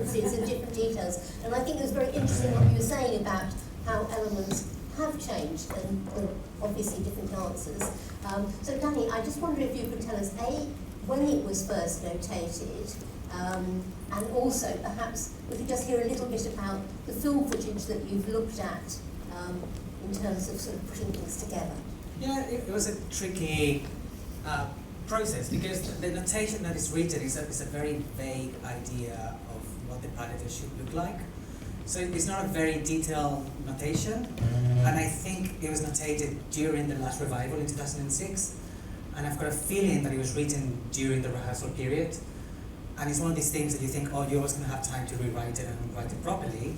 sequences and different details. And I think it was very interesting what you were saying about how elements have changed and obviously different dancers. So Danny, I just wonder if you could tell us, A, when it was first notated, and also perhaps we could just hear a little bit about the film footage that you've looked at in terms of sort of putting things together. Yeah, it was a tricky process because the notation that is written is a very vague idea of what the ballet should look like. So it's not a very detailed notation, and I think it was notated during the last revival in 2006, and I've got a feeling that it was written during the rehearsal period, and it's one of these things that you think, oh, you're always going to have time to rewrite it and write it properly,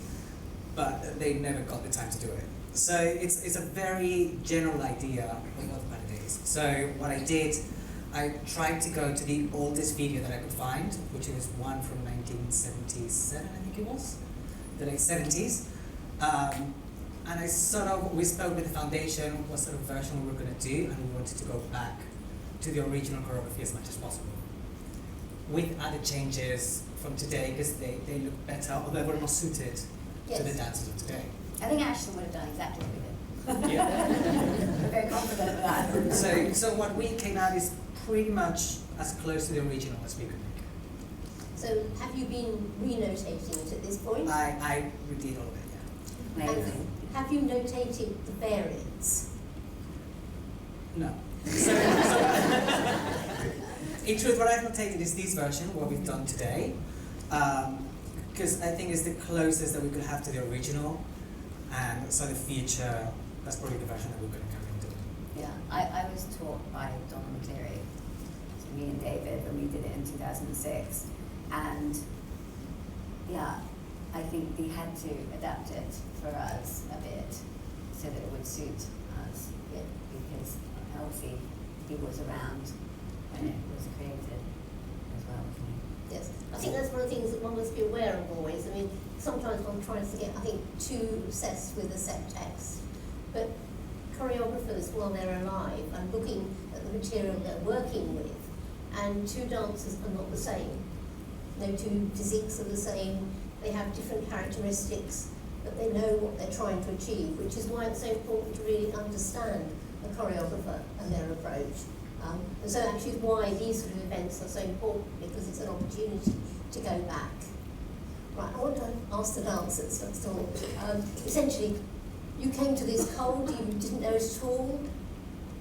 but they never got the time to do it. So it's a very general idea of what the ballet is. So what I did, I tried to go to the oldest video that I could find, which was one from 1977, I think it was, the late 70s. And we spoke with the foundation what sort of version we were going to do, and we wanted to go back to the original choreography as much as possible, with added changes from today, because they look better, although we're more suited to the dancers of today. I think Ashton would have done exactly what we did. Yeah. We're very confident of that. So what we came out is pretty much as close to the original as we could make. So have you been renotating it at this point? I redid all of it, yeah. Amazing. Have you notated the variants? No. So in truth, what I've notated is this version, what we've done today, because I think it's the closest that we could have to the original, and so the future, that's probably the version that we're going to carry on doing. Yeah, I was taught by Donna McCleary, so me and David, and we did it in 2006, and yeah, I think we had to adapt it for us a bit so that it would suit us, because obviously he was around when it was created as well. Yes, I think that's one of the things that one must be aware of always. I mean, sometimes one tries to get, I think, too obsessed with the set text, but choreographers, while they're alive, are looking at the material they're working with, and two dancers are not the same. No two physiques are the same, they have different characteristics, but they know what they're trying to achieve, which is why it's so important to really understand the choreographer and their approach. And so actually why these sort of events are so important, because it's an opportunity to go back. Right, I want to ask the dancers first of all. Essentially, you came to this cold, you didn't know it at all.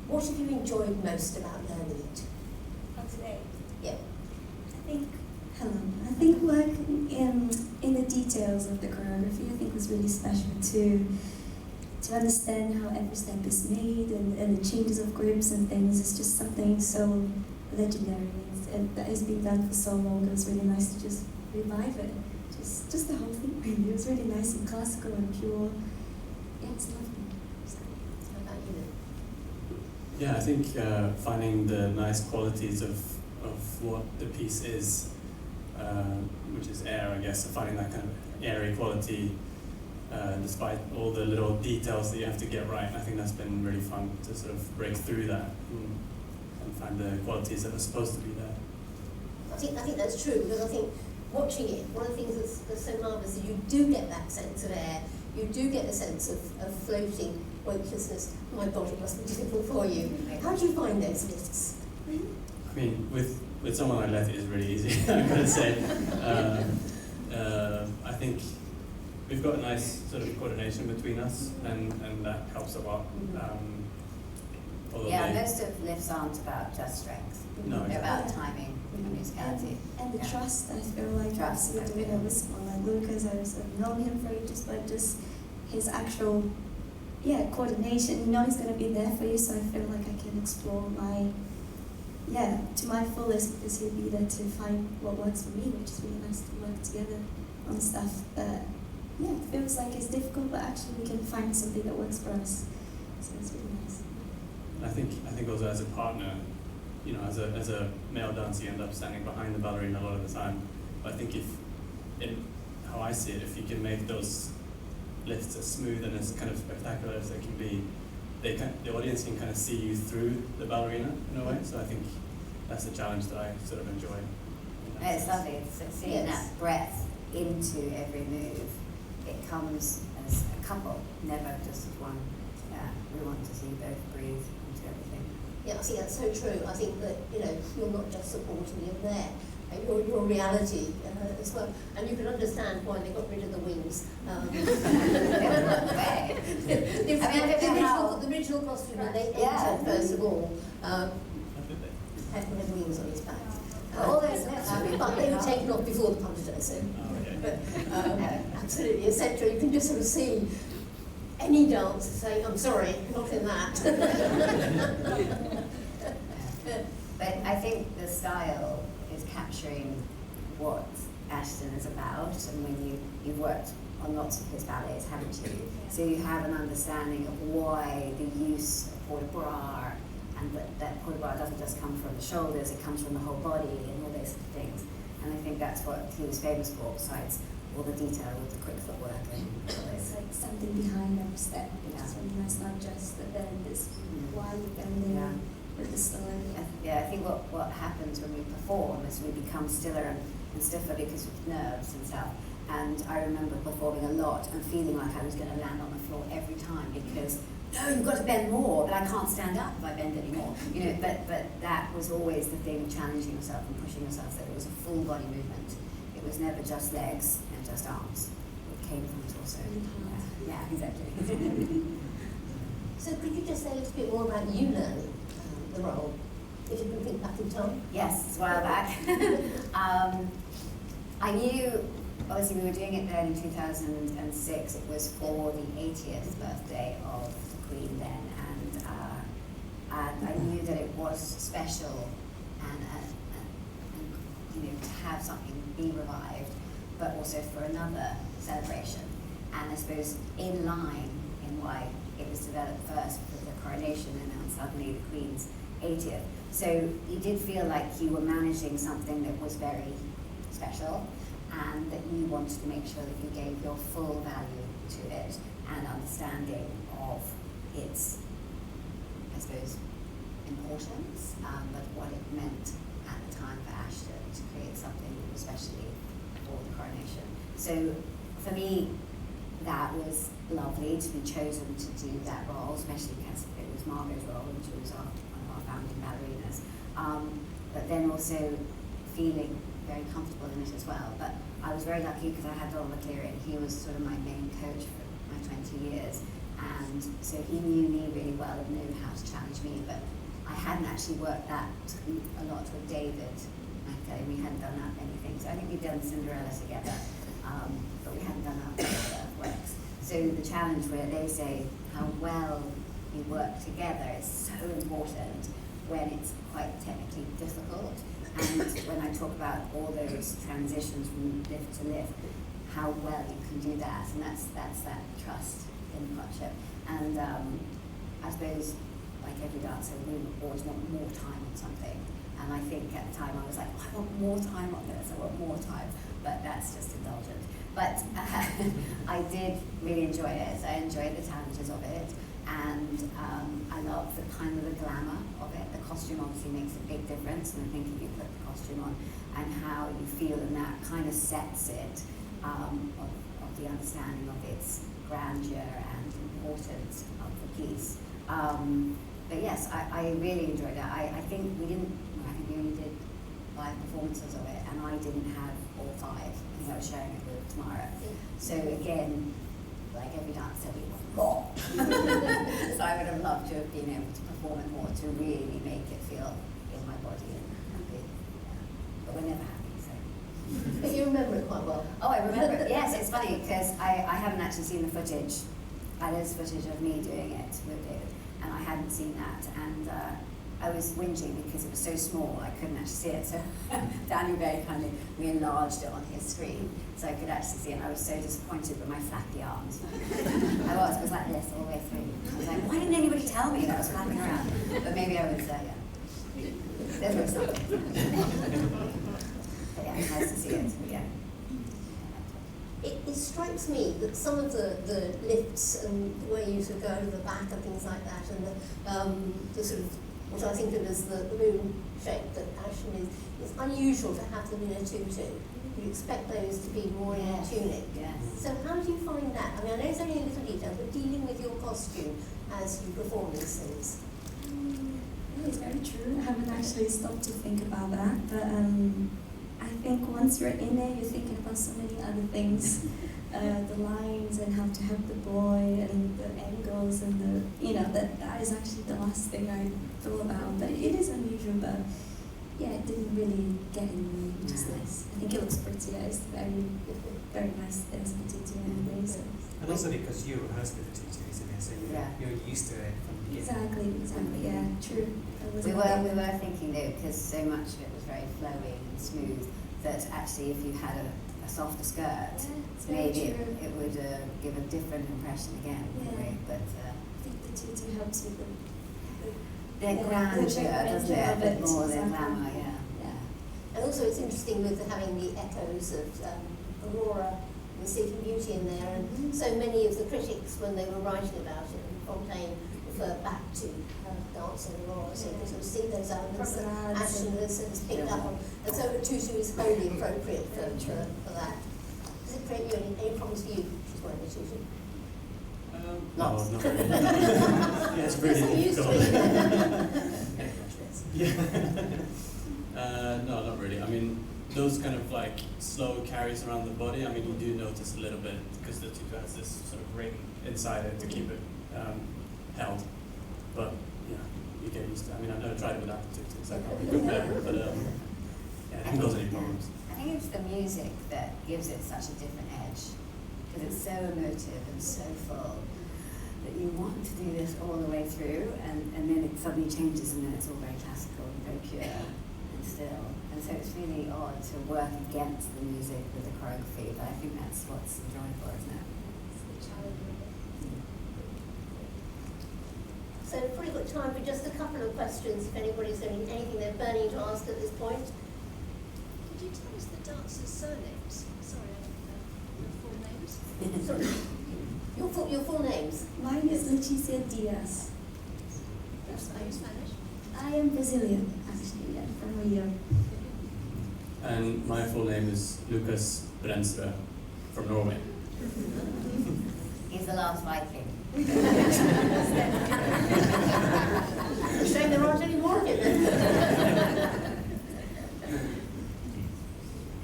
What have you enjoyed most about learning it? Today? Yeah. I think working in the details of the choreography, I think was really special to understand how every step is made and the changes of grips and things. It's just something so legendary and that has been done for so long. It was really nice to just revive it. Just the whole thing really. It was really nice and classical and pure. Yeah, it's lovely. How about you? Yeah, I think finding the nice qualities of what the piece is, which is air, I guess, so finding that kind of airy quality despite all the little details that you have to get right. I think that's been really fun to sort of break through that and find the qualities that are supposed to be there. I think that's true, because I think watching it, one of the things that's so marvellous is you do get that sense of air, you do get a sense of floating weightlessness. My body must be difficult for you. How do you find those lifts? I mean, with someone like Letty, it's really easy, I'm going to say. I think we've got a nice sort of coordination between us, and that helps a lot. Yeah, most of lifts aren't about just strength. No, they're about timing and musicality. And the trust, I feel like, Trust, with doing it with someone like Lukas. I've known him for ages, but just his actual, coordination. You know he's going to be there for you, so I feel like I can explore to my fullest, because he'll be there to find what works for me, which is really nice to work together on stuff that, it feels like it's difficult, but actually we can find something that works for us. So it's really nice. I think also as a partner, as a male dancer, you end up standing behind the ballerina a lot of the time. But I think how I see it, if you can make those lifts as smooth and as kind of spectacular as they can be, the audience can kind of see you through the ballerina in a way. So I think that's the challenge that I sort of enjoy. It's lovely seeing that breadth into every move. It comes as a couple, never just as one. Yeah, we want to see you both breathe into everything. Yeah, I think that's so true. I think that, you know, you're not just supporting, you're there. Your reality as well. And you can understand why they got rid of the wings. The original costume that they entered, first of all, had wings on his back. All those left. But they were taken off before the punch day, so. But absolutely, etc. You can just sort of see any dance and say, I'm sorry, not in that. But I think the style is capturing what Ashton is about, and when you've worked on lots of his ballets, haven't you? So you have an understanding of why the use of port de bras, and that port de bras doesn't just come from the shoulders, it comes from the whole body and all those things. And I think that's what he was famous for, besides all the detail with the quick footwork and all those. It's like something behind every step, which is really nice, not just the bend, it's why you're bending with the story. Yeah, I think what happens when we perform is we become stiller and stiffer because of nerves and stuff. And I remember performing a lot and feeling like I was going to land on the floor every time because, no, you've got to bend more, but I can't stand up if I bend anymore. You know, but that was always the thing of challenging yourself and pushing yourself, that it was a full body movement. It was never just legs and just arms. It came from the torso. Yeah, exactly. So could you just say a little bit more about you learning the role, if you can think back in time? Yes, it's a while back. I knew, obviously we were doing it then in 2006, it was for the 80th birthday of the Queen then, and I knew that it was special and you know, to have something be revived, but also for another celebration. And I suppose in line in why it was developed first for the coronation and then suddenly the Queen's 80th. So you did feel like you were managing something that was very special, and that you wanted to make sure that you gave your full value to it and understanding of its, I suppose, importance, but what it meant at the time for Ashton to create something especially for the coronation. So for me, that was lovely to be chosen to do that role, especially because it was Margot's role and she was one of our founding ballerinas. But then also feeling very comfortable in it as well. But I was very lucky because I had Donald McCleary, and he was sort of my main coach for my 20 years. And so he knew me really well and knew how to challenge me. But I hadn't actually worked that a lot with David. We hadn't done that many things. I think we'd done Cinderella together, but we hadn't done that works. So the challenge where they say how well you work together is so important when it's quite technically difficult. And when I talk about all those transitions from lift to lift, how well you can do that, and that's that trust in the partnership. And I suppose, like every dancer, we always want more time on something. And I think at the time I was like, I want more time on this, I want more time, but that's just indulgent. But I did really enjoy it. I enjoyed the challenges of it, and I love the kind of the glamour of it. The costume obviously makes a big difference, and I think if you put the costume on and how you feel, and that kind of sets it of the understanding of its grandeur and importance of the piece. But yes, I really enjoyed it. I think we only did 5 performances of it, and I didn't have all 5. I think I was sharing it with Tamara. So again, like every dancer, we want more. So I would have loved to have been able to perform it more, to really make it feel in my body and happy. But we're never happy, so. But you remember it quite well. Oh, I remember it. Yes, it's funny because I haven't actually seen the footage. There's footage of me doing it with David, and I hadn't seen that. And I was whinging because it was so small, I couldn't actually see it. So Daniel very kindly, we enlarged it on his screen so I could actually see it. And I was so disappointed with my flappy arms. I was like this all the way through. I was like, why didn't anybody tell me that I was flapping around? But maybe I was, yeah. There's always something. But yeah, nice to see it, yeah. It strikes me that some of the lifts and the way you sort of go over the back and things like that, and the sort of which I think of as the balloon shape that Ashton is. It's unusual to have them in a tutu. You expect those to be more in a tunic. Yes. So how do you find that? I mean, I know it's only a little detail, but dealing with your costume as you perform these things. It's very true. I haven't actually stopped to think about that, but I think once you're in there, you're thinking about so many other things, the lines and how to help the boy and the angles and that is actually the last thing I thought about. But it is unusual, but yeah, it didn't really get in me, which is nice. I think it looks pretty. Yeah, it's very, very nice as a tutu anyway. So. And also because you rehearse with the tutu, isn't it? So you're used to it from the beginning. Exactly, yeah, true. We were thinking though, because so much of it was very flowy and smooth, that actually if you had a softer skirt, maybe it would give a different impression again. Yeah. But I think the tutu helps with the grandeur, doesn't it? A bit more than glamour, yeah. And also it's interesting with having the echoes of Aurora and Sleeping Beauty in there, and so many of the critics, when they were writing about it, and Fontaine referred back to Darcey and Aurora, so you can sort of see those elements that Ashton has picked up on. And so a tutu is wholly appropriate for that. Does it create you any problems for you? She's wearing a tutu. No, not really. Yeah, it's really difficult. No, not really. I mean, those kind of like slow carries around the body, I mean, you do notice a little bit because the tutu has this sort of ring inside it to keep it held. But yeah, you get used to it. I mean, I've never tried it without the tutu, so I can't really compare. But yeah, I haven't caused any problems. I think it's the music that gives it such a different edge, because it's so emotive and so full that you want to do this all the way through, and then it suddenly changes, and then it's all very classical and very pure and still. And so it's really odd to work against the music with the choreography, but I think that's what's enjoyable, isn't it? So we've probably got time for just a couple of questions, if anybody's got anything they're burning to ask at this point. Could you tell us the dancers' surnames? Sorry, I don't know your full names. Sorry, your full names? Mine is Leticia Dias. Are you Spanish? I am Brazilian, actually, yeah, from Rio. And my full name is Lukas Braendsrod from Norway. He's the last Viking. Shame there aren't any more of it then.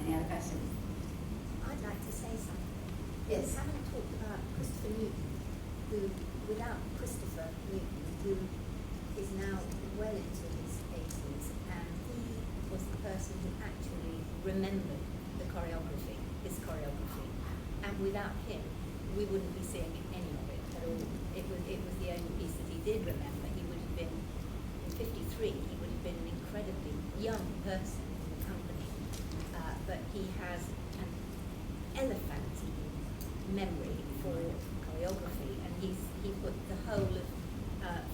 Any other questions? I'd like to say something. Yes. We haven't talked about Christopher Newton, who, without Christopher Newton, who is now well into his 80s, and he was the person who actually remembered the choreography, his choreography, and without him, we wouldn't be seeing any of it at all. It was the only piece that he did remember. He would have been, in 53, he would have been an incredibly young person in the company, but he has an elephantine memory for choreography, and he put the whole of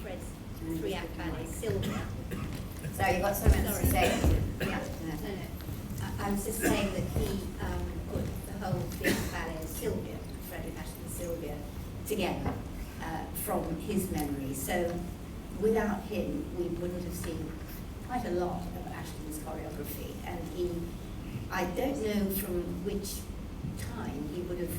Fred's 3-act ballet Sylvia. So you've got so much to say. Yeah, no. I was just saying that he put the whole 3-act ballet of Sylvia, Frederick Ashton Sylvia, together from his memory. So without him, we wouldn't have seen quite a lot of Ashton's choreography. And I don't know from which time he would have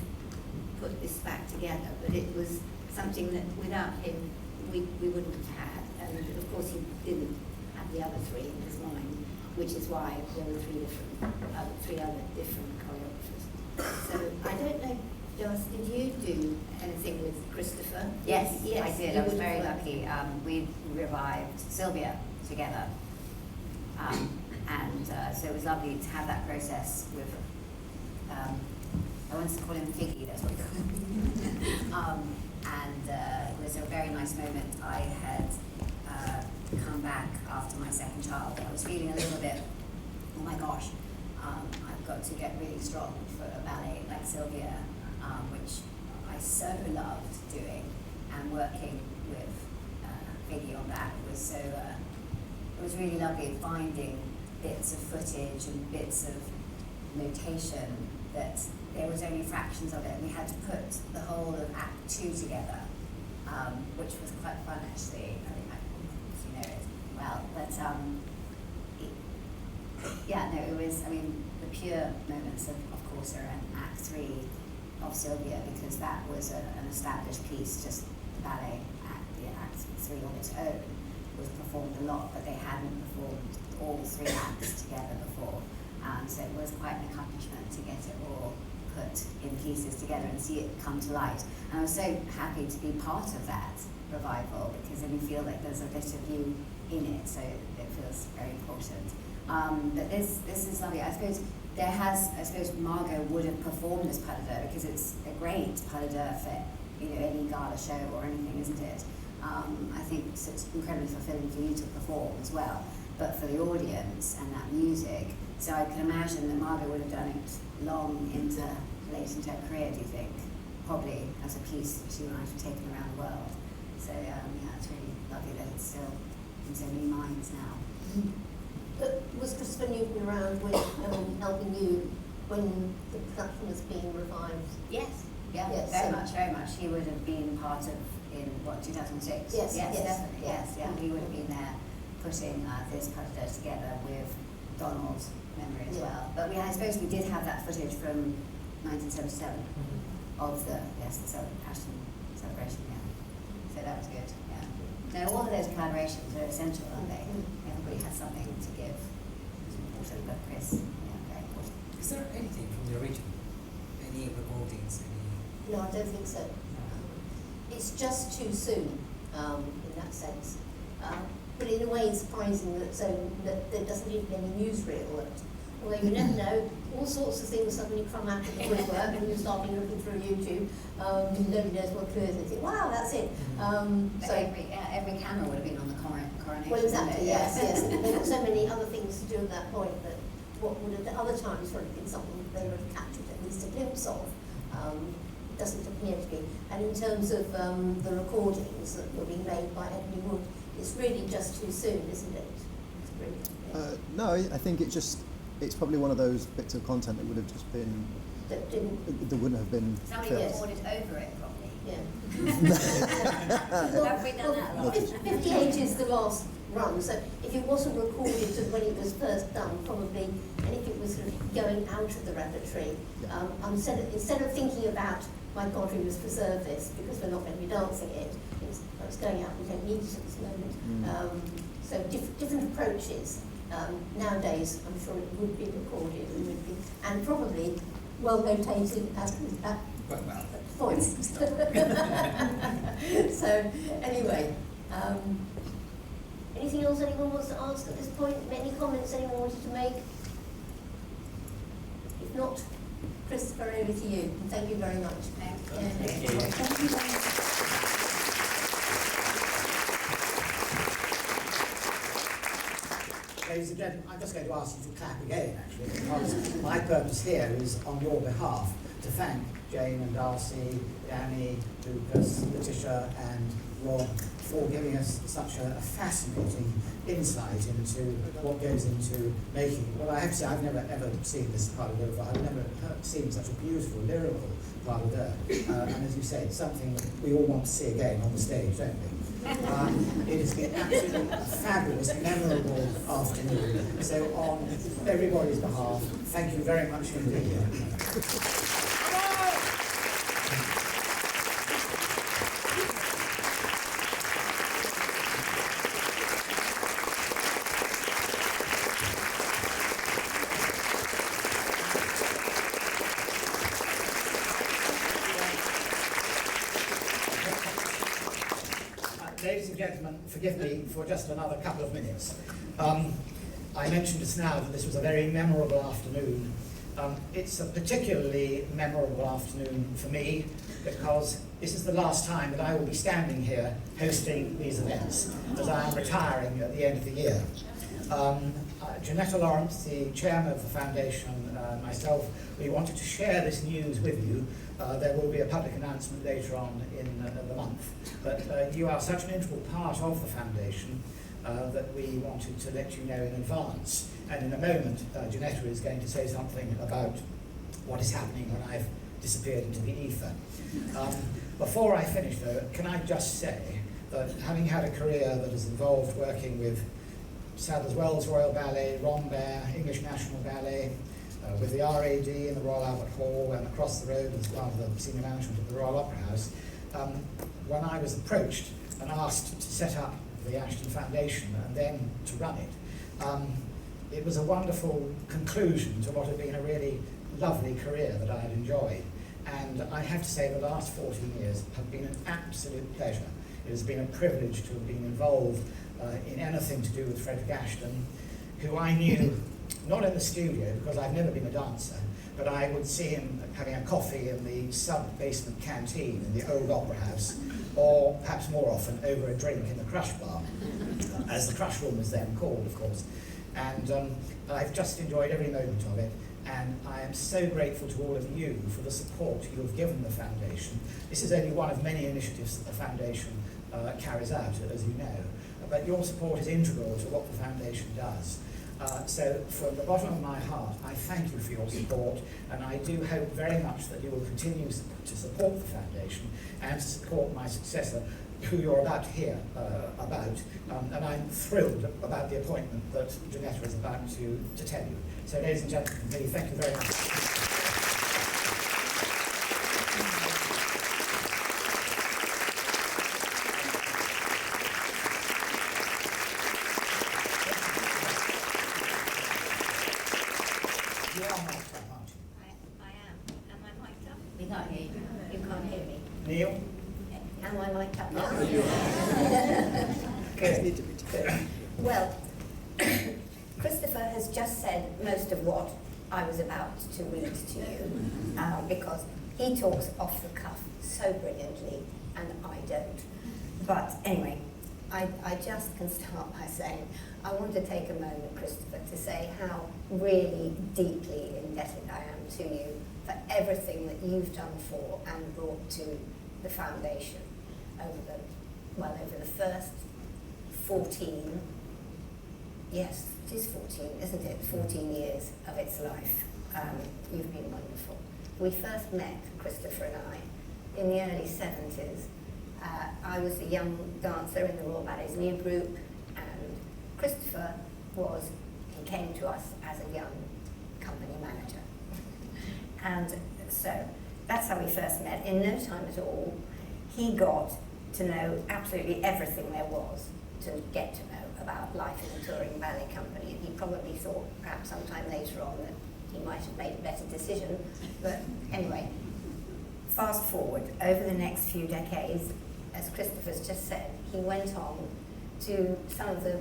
put this back together, but it was something that without him, we wouldn't have had. And of course, he didn't have the other 3 in his mind, which is why there were 3 other different choreographers. So I don't know, Darcey, did you do anything with Christopher? Yes, yes, I did. I was very lucky. We revived Sylvia together. So it was lovely to have that process with, I wanted to call him Figgy, that's what we call him. It was a very nice moment. I had come back after my second child. I was feeling a little bit, oh my gosh, I've got to get really strong for a ballet like Sylvia, which I so loved doing, and working with Figgy on that was so, it was really lovely finding bits of footage and bits of notation that there was only fractions of it, and we had to put the whole of Act 2 together, which was quite fun actually. I think you know it well. it was, I mean, the pure moments of course are in Act 3 of Sylvia, because that was an established piece, just the ballet act, the Act 3 on its own was performed a lot, but they hadn't performed all 3 acts together before. So it was quite an accomplishment to get it all put in pieces together and see it come to light. And I was so happy to be part of that revival, because then you feel like there's a bit of you in it, so it feels very important. But this is lovely. I suppose Margot would have performed this pas de deux, because it's a great pas de deux for any gala show or anything, isn't it? I think it's incredibly fulfilling for you to perform as well, but for the audience and that music. So I can imagine that Margot would have done it long late into her career, do you think? Probably as a piece that she might have taken around the world. So it's really lovely that it's still in so many minds now. But was Christopher Newton around with helping you when the production was being revived? Yes. Yeah, yes, very much. He would have been part of, 2006? Yes, Definitely, yes. He would have been there putting this pas de deux together with Donald's memory as well. But I suppose we did have that footage from 1977 of the Ashton celebration, So that was good, No, all of those collaborations are essential, aren't they? Everybody has something to give. It's important, but Chris, very important. Is there anything from the original? Any recordings? No, I don't think so. It's just too soon in that sense. But in a way it's surprising that there doesn't even any newsreel. Although you never know, all sorts of things suddenly come out of the woodwork when you start looking through YouTube. Nobody knows what clue is. And think, wow, that's it. So every camera would have been on the coronation. Well, exactly. Yes. They've got so many other things to do at that point that what would have at other times would have been something they would have captured at least a glimpse of. Doesn't appear to be. And in terms of the recordings that were being made by Edwin Wood, it's really just too soon, isn't it? It's really, no, I think it's probably one of those bits of content that would have just been that wouldn't have been somebody recorded over it probably. Yeah. Have we done that a lot? 58 is the last run, so if it wasn't recorded when it was first done, probably, and if it was sort of going out of the repertory, instead of thinking about, my God, we must preserve this because we're not going to be dancing it, it's going out, we don't need it at this moment. So different approaches. Nowadays, I'm sure it would be recorded and probably well notated at points. So anyway, anything else anyone wants to ask at this point? Any comments anyone wanted to make? If not, Christopher, over to you. And thank you very much. Thank you. Thank you very much. Ladies and gentlemen, I'm just going to ask you to clap again, actually, because my purpose here is on your behalf to thank Jane and Darcey, Danny, Lukas, Leticia and Rob for giving us such a fascinating insight into what goes into making. Well, I have to say, I've never ever seen this part of it before. I've never seen such a beautiful, lyrical part of it. And as you say, it's something that we all want to see again on the stage, don't we? It has been absolutely a fabulous, memorable afternoon. So on everybody's behalf, thank you very much indeed. Ladies and gentlemen, forgive me for just another couple of minutes. I mentioned just now that this was a very memorable afternoon. It's a particularly memorable afternoon for me because this is the last time that I will be standing here hosting these events, as I am retiring at the end of the year. Janetta Lawrence, the chairman of the foundation, myself, we wanted to share this news with you. There will be a public announcement later on in the month. But you are such an integral part of the foundation that we wanted to let you know in advance. And in a moment, Janetta is going to say something about what is happening when I've disappeared into the ether. Before I finish, though, can I just say that having had a career that has involved working with Sadler's Wells Royal Ballet, Rambert, English National Ballet, with the RAD in the Royal Albert Hall, and across the road as part of the senior management of the Royal Opera House. When I was approached and asked to set up the Ashton Foundation and then to run it, it was a wonderful conclusion to what had been a really lovely career that I had enjoyed. And I have to say the last 14 years have been an absolute pleasure. It has been a privilege to have been involved in anything to do with Frederick Ashton, who I knew not in the studio, because I've never been a dancer, but I would see him having a coffee in the sub-basement canteen in the old Opera House, or perhaps more often over a drink in the Crush Bar, as the Crush Room was then called, of course. And I've just enjoyed every moment of it, and I am so grateful to all of you for the support you have given the Foundation. This is only one of many initiatives that the Foundation carries out, as you know, but your support is integral to what the Foundation does. So from the bottom of my heart, I thank you for your support, and I do hope very much that you will continue to support the Foundation and to support my successor, who you're about to hear about, and I'm thrilled about the appointment that Janetta is about to tell you. So ladies and gentlemen, thank you very much. You are mic'd up, aren't you? I am. Am I mic'd up? We can't hear you. You can't hear me. Neil? Am I mic'd up now? Good. Well, Christopher has just said most of what I was about to read to you, because he talks off the cuff so brilliantly, and I don't. But anyway, I just can start by saying, I want to take a moment, Christopher, to say how really deeply indebted I am to you for everything that you've done for and brought to the Foundation over the first 14, yes, it is 14, isn't it? 14 years of its life. You've been wonderful. We first met, Christopher and I, in the early 70s. I was a young dancer in the Royal Ballet's new group, and Christopher he came to us as a young company manager. And so that's how we first met. In no time at all, he got to know absolutely everything there was to get to know about life in a touring ballet company, and he probably thought perhaps sometime later on that he might have made a better decision. But anyway, fast forward, over the next few decades, as Christopher's just said, he went on to some of the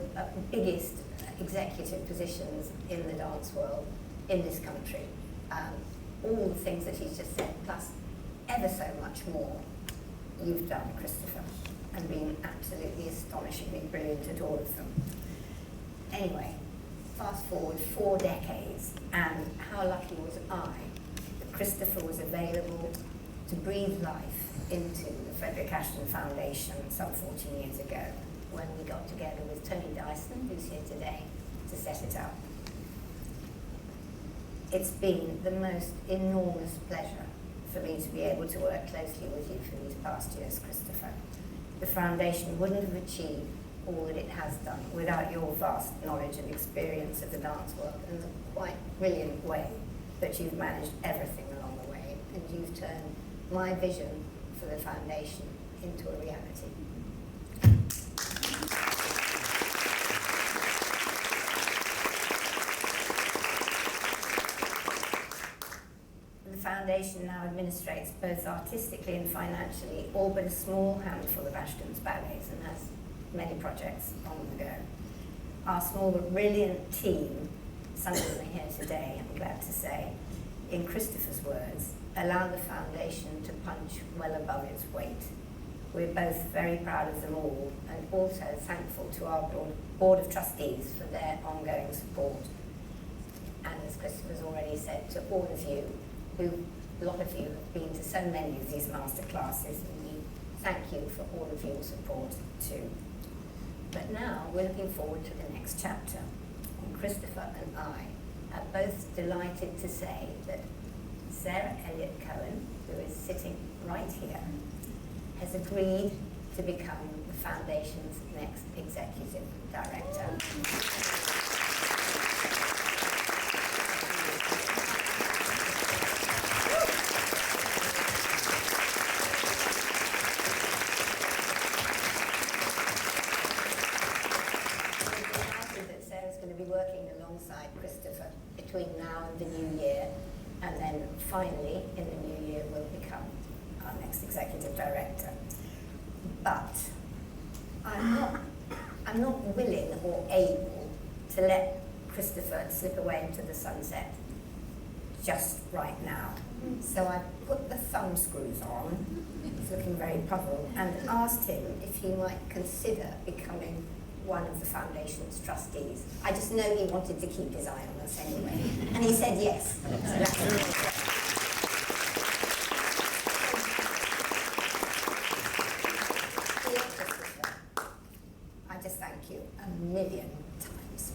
biggest executive positions in the dance world in this country. All the things that he's just said, plus ever so much more you've done, Christopher, and been absolutely astonishingly brilliant at all of them. Anyway, fast forward 4 decades, and how lucky was I that Christopher was available to breathe life into the Frederick Ashton Foundation some 14 years ago, when we got together with Tony Dyson, who's here today, to set it up. It's been the most enormous pleasure for me to be able to work closely with you for these past years, Christopher. The Foundation wouldn't have achieved all that it has done without your vast knowledge and experience of the dance world and the quite brilliant way that you've managed everything along the way, and you've turned my vision for the Foundation into a reality. The Foundation now administrates both artistically and financially all but a small handful of Ashton's ballets and has many projects on the go. Our small but brilliant team, some of them are here today, I'm glad to say, in Christopher's words, allow the Foundation to punch well above its weight. We're both very proud of them all, and also thankful to our Board of Trustees for their ongoing support. And as Christopher's already said, to all of you, a lot of you have been to so many of these masterclasses, and we thank you for all of your support too. But now we're looking forward to the next chapter, and Christopher and I are both delighted to say that Sarah Eliot-Cohen, who is sitting right here, has agreed to become the Foundation's next executive director. going to be working alongside Christopher between now and the new year, and then finally in the new year will become our next executive director. But I'm not willing or able to let Christopher slip away into the sunset just right now. So I put the thumb screws on, he's looking very puzzled, and asked him if he might consider becoming one of the foundation's trustees. I just know he wanted to keep his eye on us anyway. And he said yes. So that's Dear Christopher, I just thank you a million times.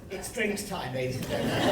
It's drinks time, ladies and gentlemen.